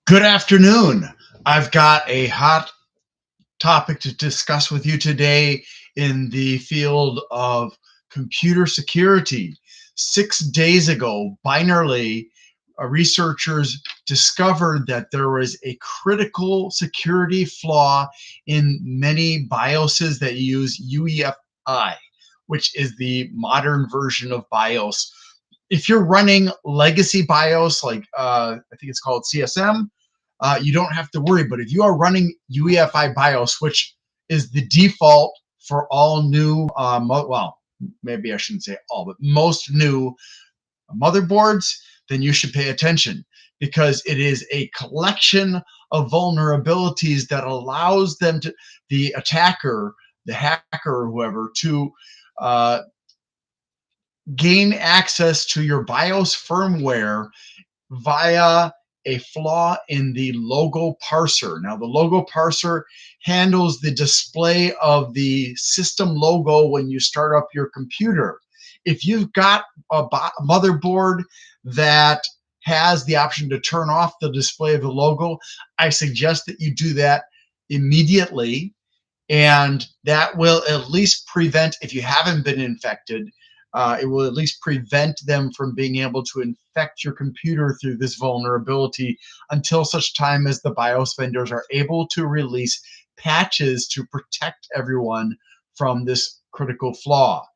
Good afternoon. I've got a hot topic to discuss with you today in the field of computer security. 6 days ago, Binarly researchers discovered that there was a critical security flaw in many BIOSes that use UEFI, which is the modern version of BIOS. If you're running legacy BIOS, like I think it's called CSM, you don't have to worry. But if you are running UEFI BIOS, which is the default for all new, well, maybe I shouldn't say all, but most new motherboards, then you should pay attention because it is a collection of vulnerabilities that allows them to, the attacker, the hacker, or whoever, to uh, gain access to your BIOS firmware via a flaw in the logo parser. Now, the logo parser handles the display of the system logo when you start up your computer. If you've got a motherboard that has the option to turn off the display of the logo, I suggest that you do that immediately, and that will at least prevent, if you haven't been infected, it will at least prevent them from being able to infect your computer through this vulnerability until such time as the BIOS vendors are able to release patches to protect everyone from this critical flaw.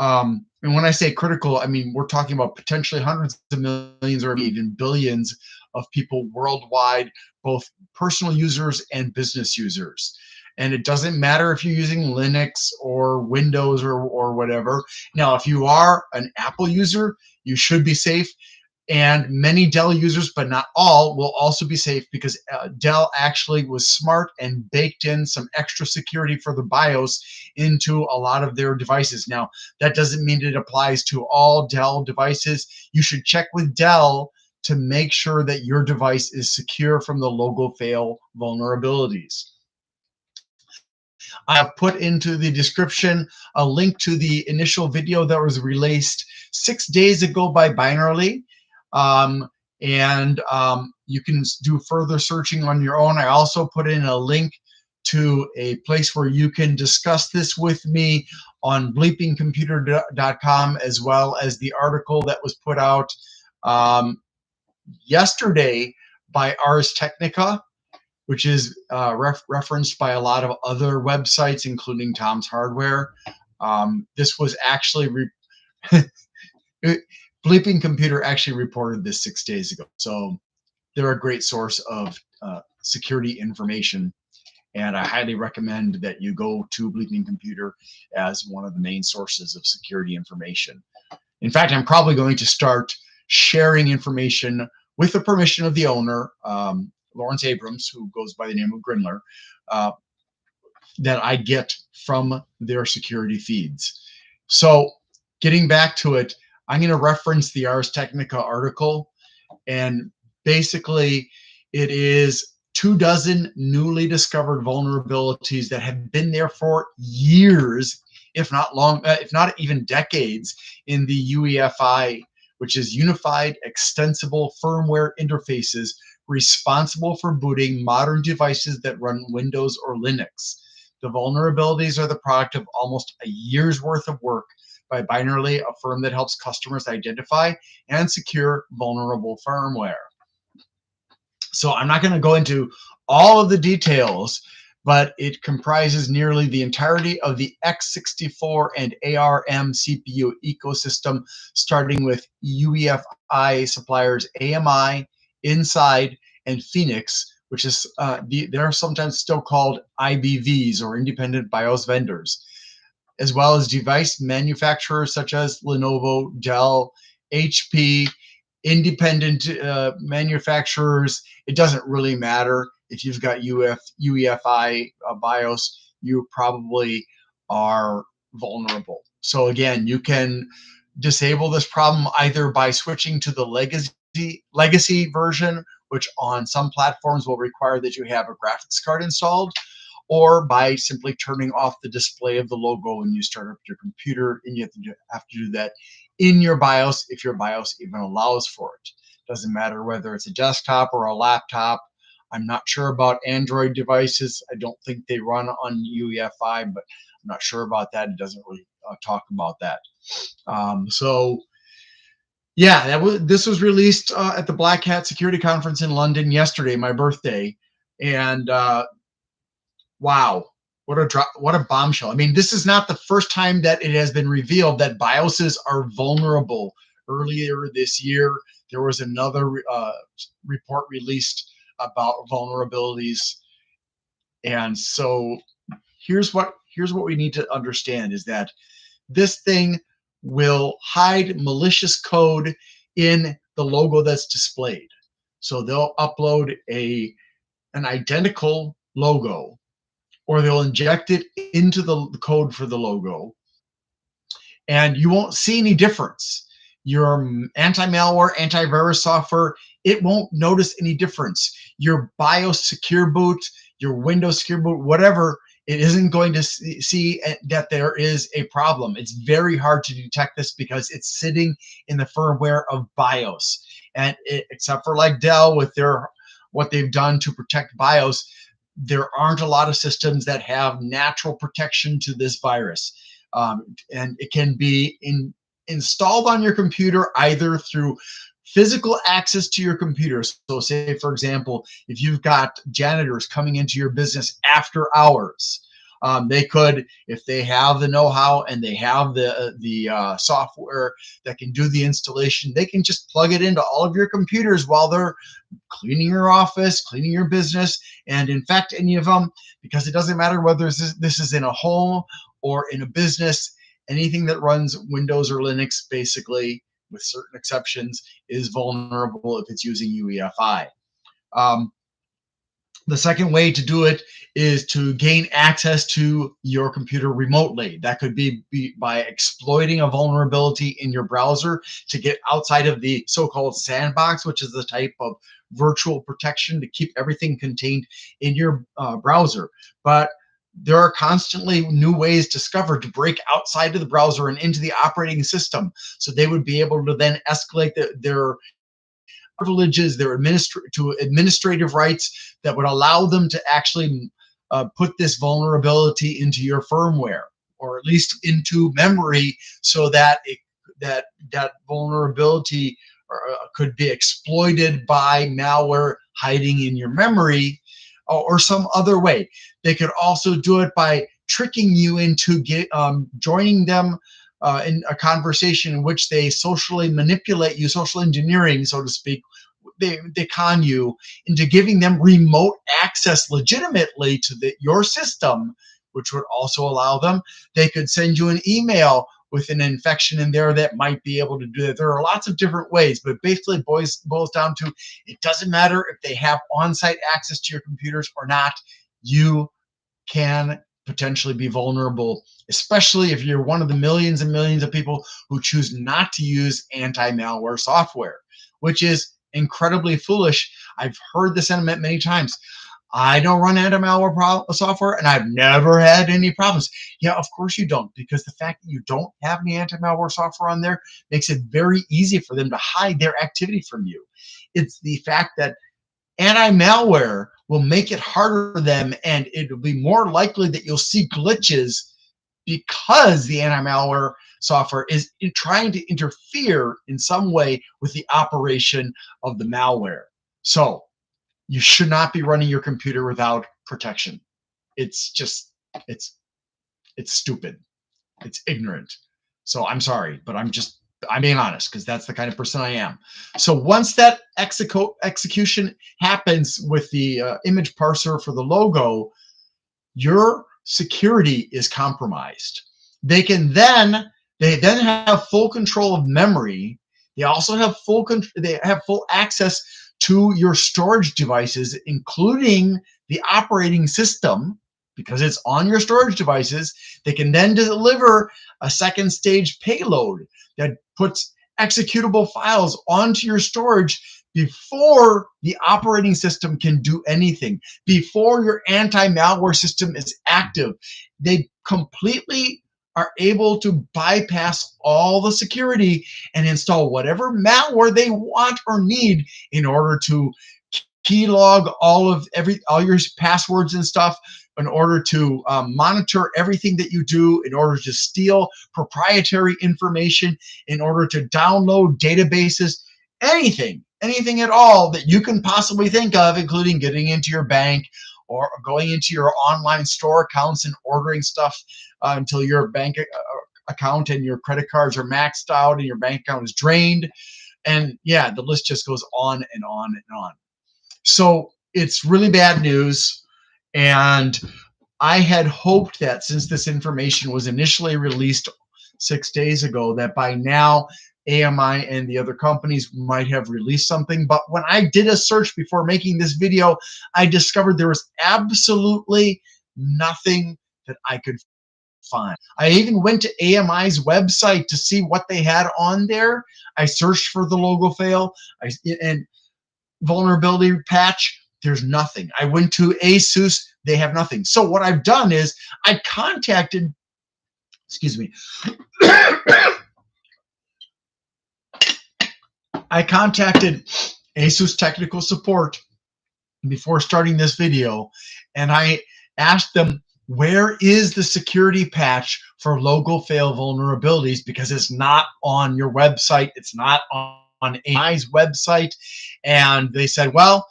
And when I say critical, I mean we're talking about potentially hundreds of millions or even billions of people worldwide, both personal users and business users. And it doesn't matter if you're using Linux or Windows or whatever. Now, if you are an Apple user, you should be safe. And many Dell users, but not all, will also be safe because Dell actually was smart and baked in some extra security for the BIOS into a lot of their devices. Now, that doesn't mean it applies to all Dell devices. You should check with Dell to make sure that your device is secure from the LogoFAIL vulnerabilities. I have put into the description a link to the initial video that was released 6 days ago by Binarly. Um, and you can do further searching on your own. I also put in a link to a place where you can discuss this with me on bleepingcomputer.com, as well as the article that was put out yesterday by Ars Technica, which is referenced by a lot of other websites, including Tom's Hardware. This was actually Bleeping Computer actually reported this 6 days ago. So they're a great source of security information. And I highly recommend that you go to Bleeping Computer as one of the main sources of security information. In fact, I'm probably going to start sharing information with the permission of the owner, Lawrence Abrams, who goes by the name of Grindler, uh, that I get from their security feeds. So getting back to it, I'm going to reference the Ars Technica article, and basically it is 24 newly discovered vulnerabilities that have been there for years, if not long, if not even decades, in the UEFI, which is Unified Extensible Firmware Interfaces, responsible for booting modern devices that run Windows or Linux. The vulnerabilities are the product of almost a year's worth of work by Binarly, a firm that helps customers identify and secure vulnerable firmware. So I'm not going to go into all of the details, but it comprises nearly the entirety of the x64 and ARM CPU ecosystem, starting with UEFI suppliers AMI, Inside, and Phoenix, which is they're sometimes still called IBVs, or independent BIOS vendors, as well as device manufacturers such as Lenovo, Dell, HP, independent manufacturers. It doesn't really matter if you've got UEFI BIOS, you probably are vulnerable. So again, you can disable this problem either by switching to the legacy version, which on some platforms will require that you have a graphics card installed, or by simply turning off the display of the logo when you start up your computer, and you have to do that in your BIOS if your BIOS even allows for it. Doesn't matter whether it's a desktop or a laptop. I'm not sure about Android devices. I don't think they run on UEFI, but I'm not sure about that. It doesn't really talk about that. So yeah, this was released at the Black Hat Security Conference in London yesterday, my birthday, and wow, what a bombshell! I mean, this is not the first time that it has been revealed that BIOSes are vulnerable. Earlier this year, there was another report released about vulnerabilities, and so here's what we need to understand is that this thing will hide malicious code in the logo that's displayed. So they'll upload an identical logo, or they'll inject it into the code for the logo, and you won't see any difference. Your anti-malware, antivirus software, it won't notice any difference. Your BIOS secure boot, your Windows secure boot, whatever, it isn't going to see that there is a problem. It's very hard to detect this because it's sitting in the firmware of BIOS. And except for like Dell with what they've done to protect BIOS, there aren't a lot of systems that have natural protection to this virus. And it can be installed on your computer either through physical access to your computer. So say, for example, if you've got janitors coming into your business after hours, they could, if they have the know-how and they have the software that can do the installation, they can just plug it into all of your computers while they're cleaning your office, cleaning your business, and infect any of them, because it doesn't matter whether this is in a home or in a business. Anything that runs Windows or Linux, basically, with certain exceptions, is vulnerable if it's using UEFI. The second way to do it is to gain access to your computer remotely. That could be by exploiting a vulnerability in your browser to get outside of the so-called sandbox, which is the type of virtual protection to keep everything contained in your browser. But there are constantly new ways discovered to break outside of the browser and into the operating system. So they would be able to then escalate their privileges, their administrative rights that would allow them to actually put this vulnerability into your firmware, or at least into memory, so that that vulnerability could be exploited by malware hiding in your memory, or some other way. They could also do it by tricking you into joining them in a conversation in which they socially manipulate you, social engineering, so to speak. They con you into giving them remote access legitimately to your system, which would also allow them. They could send you an email with an infection in there that might be able to do that. There are lots of different ways, but basically boils down to, it doesn't matter if they have on-site access to your computers or not, you can potentially be vulnerable, especially if you're one of the millions and millions of people who choose not to use anti-malware software, which is incredibly foolish. I've heard the sentiment many times. I don't run anti-malware software and I've never had any problems. Yeah, of course you don't, because the fact that you don't have any anti-malware software on there makes it very easy for them to hide their activity from you. It's the fact that anti-malware will make it harder for them, and it will be more likely that you'll see glitches because the anti-malware software is trying to interfere in some way with the operation of the malware. So you should not be running your computer without protection. It's just, it's stupid. It's ignorant. So I'm sorry, but I'm being honest, because that's the kind of person I am. So once that execution happens with the image parser for the logo, your security is compromised. They then have full control of memory. They also have full access to your storage devices, including the operating system, because it's on your storage devices. They can then deliver a second stage payload that puts executable files onto your storage before the operating system can do anything, before your anti-malware system is active. They completely are able to bypass all the security and install whatever malware they want or need in order to keylog all your passwords and stuff, in order to monitor everything that you do, in order to steal proprietary information, in order to download databases, anything at all that you can possibly think of, including getting into your bank or going into your online store accounts and ordering stuff until your bank account and your credit cards are maxed out and your bank account is drained. And yeah, the list just goes on and on and on. So it's really bad news. And I had hoped that since this information was initially released 6 days ago, that by now AMI and the other companies might have released something. But when I did a search before making this video, I discovered there was absolutely nothing that I could find. I even went to AMI's website to see what they had on there. I searched for the LogoFAIL and vulnerability patch. There's nothing. I went to ASUS. They have nothing. So what I've done is I contacted, excuse me, I contacted ASUS technical support before starting this video, and I asked them, where is the security patch for LogoFAIL vulnerabilities? Because it's not on your website. It's not on AI's website. And they said, well,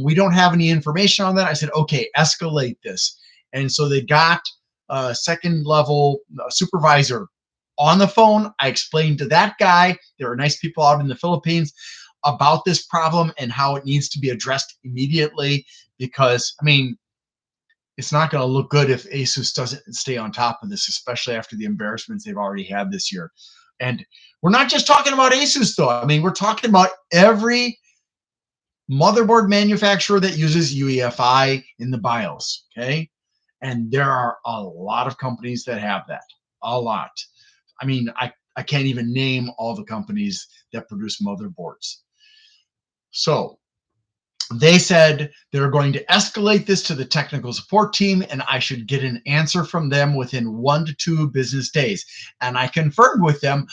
we don't have any information on that. I said, okay, escalate this. And so they got a second level supervisor on the phone. I explained to that guy, there are nice people out in the Philippines, about this problem and how it needs to be addressed immediately, because, I mean, it's not going to look good if ASUS doesn't stay on top of this, especially after the embarrassments they've already had this year. And we're not just talking about ASUS, though. I mean, we're talking about every motherboard manufacturer that uses UEFI in the BIOS, okay? And there are a lot of companies that have that, a lot. I mean, I can't even name all the companies that produce motherboards. So they said they're going to escalate this to the technical support team, and I should get an answer from them within 1 to 2 business days. And I confirmed with them,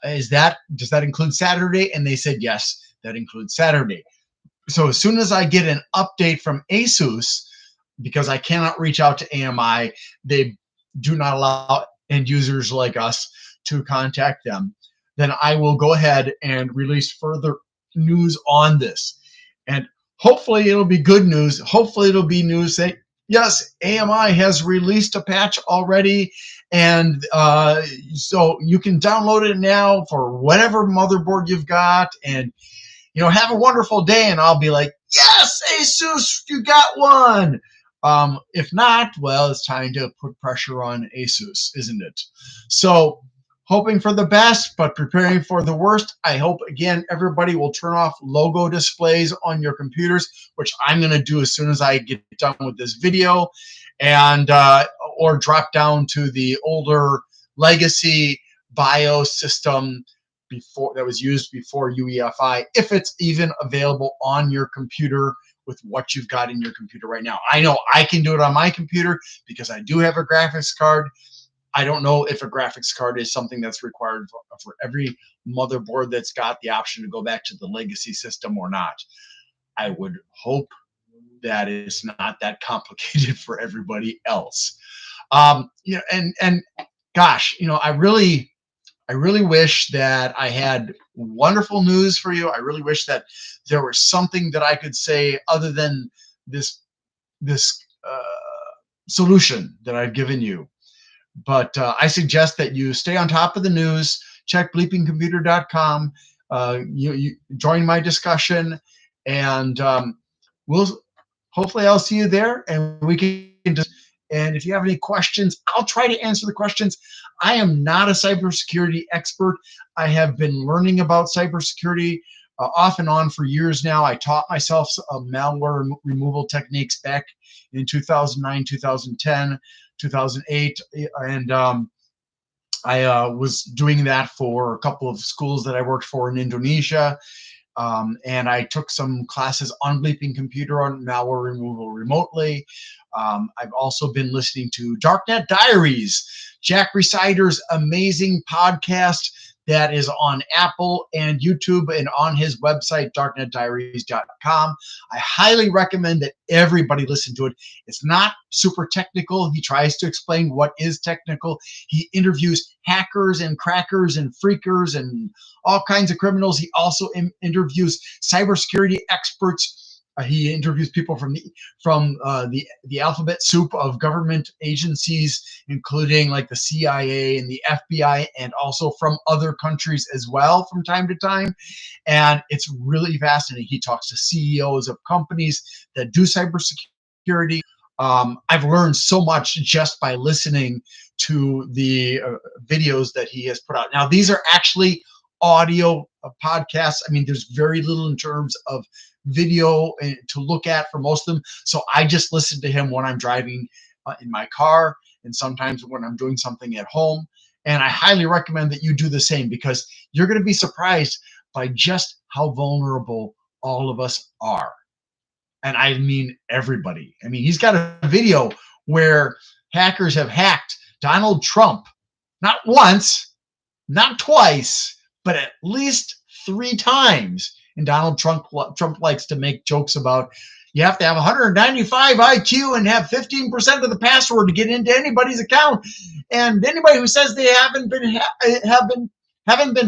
does that include Saturday? And they said, yes, that includes Saturday. So as soon as I get an update from ASUS, because I cannot reach out to AMI, they do not allow end users like us to contact them, then I will go ahead and release further news on this. And hopefully it'll be good news. Hopefully it'll be news that, yes, AMI has released a patch already, and so you can download it now for whatever motherboard you've got, and have a wonderful day. And I'll be like, yes, ASUS, you got one. If not, well, it's time to put pressure on ASUS, isn't it? So hoping for the best, but preparing for the worst. I hope, again, everybody will turn off logo displays on your computers, which I'm going to do as soon as I get done with this video, and or drop down to the older legacy BIOS system that was used before UEFI, if it's even available on your computer with what you've got in your computer right now. I know I can do it on my computer because I do have a graphics card. I don't know if a graphics card is something that's required for every motherboard that's got the option to go back to the legacy system or not. I would hope that it's not that complicated for everybody else. And gosh, I really wish that I had wonderful news for you. I really wish that there was something that I could say other than this solution that I've given you. But I suggest that you stay on top of the news. Check bleepingcomputer.com. You join my discussion, and hopefully I'll see you there, and we can just. And if you have any questions, I'll try to answer the questions. I am not a cybersecurity expert. I have been learning about cybersecurity off and on for years now. I taught myself malware removal techniques back in 2009, 2010, 2008, and I was doing that for a couple of schools that I worked for in Indonesia. And I took some classes on Bleeping Computer on malware removal remotely. I've also been listening to Darknet Diaries, Jack Resider's amazing podcast that is on Apple and YouTube and on his website, darknetdiaries.com. I highly recommend that everybody listen to it. It's not super technical. He tries to explain what is technical. He interviews hackers and crackers and freakers and all kinds of criminals. He also interviews cybersecurity experts. He interviews people from the alphabet soup of government agencies, including like the CIA and the FBI, and also from other countries as well from time to time. And it's really fascinating. He talks to CEOs of companies that do cybersecurity. I've learned so much just by listening to the videos that he has put out. Now, these are actually audio podcasts. I mean, there's very little in terms of video to look at for most of them. So I just listen to him when I'm driving in my car and sometimes when I'm doing something at home. And I highly recommend that you do the same, because you're going to be surprised by just how vulnerable all of us are. And I mean everybody. I mean, he's got a video where hackers have hacked Donald Trump, not once, not twice, but at least 3 times. And Donald Trump likes to make jokes about you have to have 195 IQ and have 15% of the password to get into anybody's account. And anybody who says they haven't been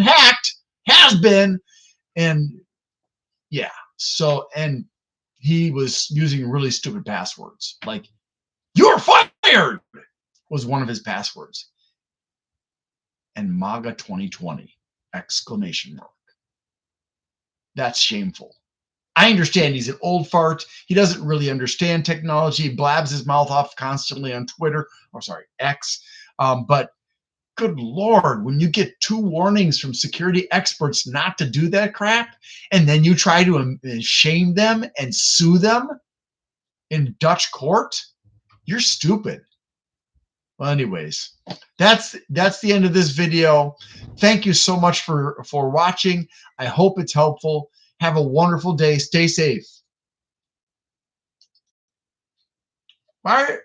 hacked has been. And yeah, so, and he was using really stupid passwords, like "you're fired" was one of his passwords, and MAGA 2020 exclamation mark. That's shameful. I understand he's an old fart. He doesn't really understand technology. He blabs his mouth off constantly on Twitter, or sorry, X. But good Lord, when you get 2 warnings from security experts not to do that crap, and then you try to shame them and sue them in Dutch court, you're stupid. Well, anyways, that's the end of this video. Thank you so much for watching. I hope it's helpful. Have a wonderful day. Stay safe. Bye.